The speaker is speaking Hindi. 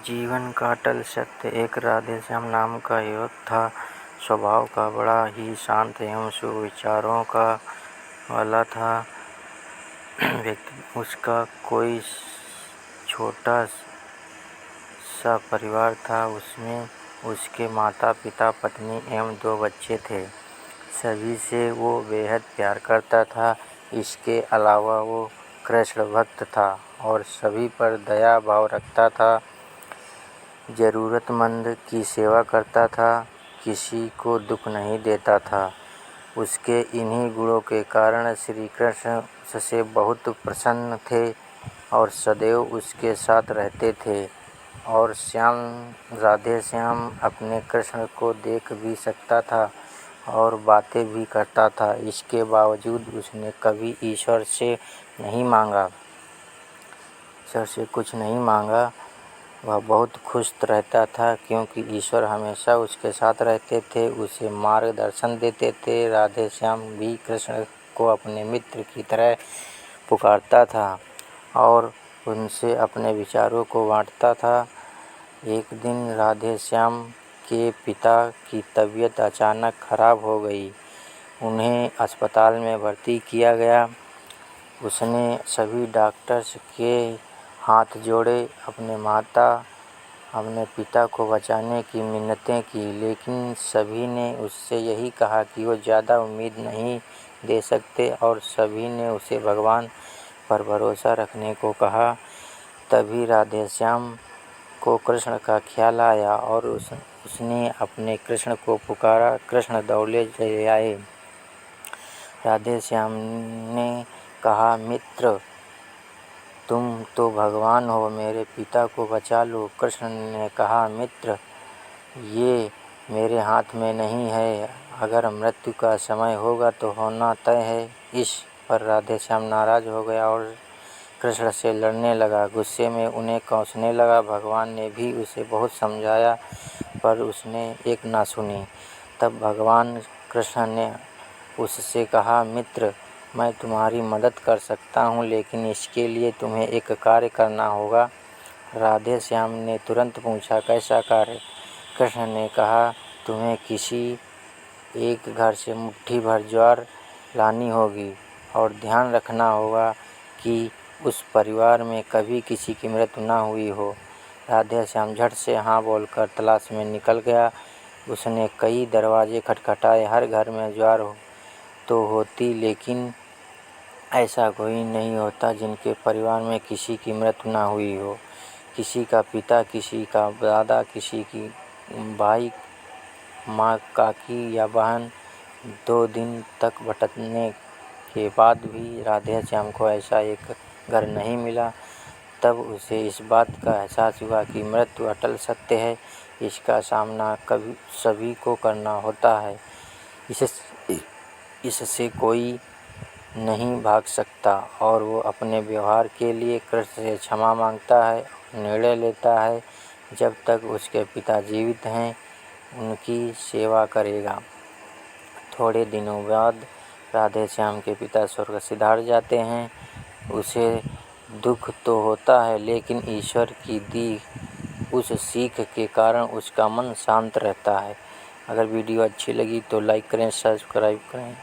जीवन का अटल सत्य। एक राधेश्याम नाम का युवक था। स्वभाव का बड़ा ही शांत एवं शुभ विचारों का वाला था। उसका कोई छोटा सा परिवार था। उसमें उसके माता पिता, पत्नी एवं 2 बच्चे थे। सभी से वो बेहद प्यार करता था। इसके अलावा वो कृष्ण भक्त था और सभी पर दया भाव रखता था। ज़रूरतमंद की सेवा करता था, किसी को दुख नहीं देता था। उसके इन्हीं गुणों के कारण श्री कृष्ण उससे बहुत प्रसन्न थे और सदैव उसके साथ रहते थे। और राधेश्याम अपने कृष्ण को देख भी सकता था और बातें भी करता था। इसके बावजूद उसने कभी ईश्वर से कुछ नहीं मांगा। वह बहुत खुश रहता था क्योंकि ईश्वर हमेशा उसके साथ रहते थे, उसे मार्गदर्शन देते थे। राधेश्याम भी कृष्ण को अपने मित्र की तरह पुकारता था और उनसे अपने विचारों को बांटता था। एक दिन राधेश्याम के पिता की तबीयत अचानक खराब हो गई। उन्हें अस्पताल में भर्ती किया गया। उसने सभी डॉक्टर्स के हाथ जोड़े, अपने पिता को बचाने की मिन्नतें की, लेकिन सभी ने उससे यही कहा कि वो ज़्यादा उम्मीद नहीं दे सकते और सभी ने उसे भगवान पर भरोसा रखने को कहा। तभी राधेश्याम को कृष्ण का ख्याल आया और उसने अपने कृष्ण को पुकारा। कृष्ण दौड़े चले आए। राधेश्याम ने कहा, मित्र, तुम तो भगवान हो, मेरे पिता को बचा लो। कृष्ण ने कहा, मित्र, ये मेरे हाथ में नहीं है। अगर मृत्यु का समय होगा तो होना तय है। इस पर राधेश्याम नाराज हो गया और कृष्ण से लड़ने लगा। गुस्से में उन्हें कोसने लगा। भगवान ने भी उसे बहुत समझाया पर उसने एक ना सुनी। तब भगवान कृष्ण ने उससे कहा, मित्र, मैं तुम्हारी मदद कर सकता हूँ, लेकिन इसके लिए तुम्हें एक कार्य करना होगा। राधेश्याम ने तुरंत पूछा, कैसा कार्य? कृष्ण ने कहा, तुम्हें किसी एक घर से मुट्ठी भर ज्वार लानी होगी और ध्यान रखना होगा कि उस परिवार में कभी किसी की मृत्यु न हुई हो। राधेश्याम झट से हाँ बोलकर तलाश में निकल गया। उसने कई दरवाजे खटखटाए। हर घर में ज्वार तो होती, लेकिन ऐसा कोई नहीं होता जिनके परिवार में किसी की मृत्यु ना हुई हो। किसी का पिता, किसी का दादा, किसी की भाई, माँ, काकी या बहन। 2 दिन तक भटकने के बाद भी राधेश्याम को ऐसा एक घर नहीं मिला। तब उसे इस बात का एहसास हुआ कि मृत्यु अटल सत्य है। इसका सामना कभी सभी को करना होता है। इससे कोई नहीं भाग सकता और वो अपने व्यवहार के लिए कृष्ण से क्षमा मांगता है, निर्णय लेता है जब तक उसके पिता जीवित हैं उनकी सेवा करेगा। थोड़े दिनों बाद राधेश्याम के पिता स्वर्ग सिधार जाते हैं। उसे दुख तो होता है, लेकिन ईश्वर की दी उस सीख के कारण उसका मन शांत रहता है। अगर वीडियो अच्छी लगी तो लाइक करें, सब्सक्राइब करें।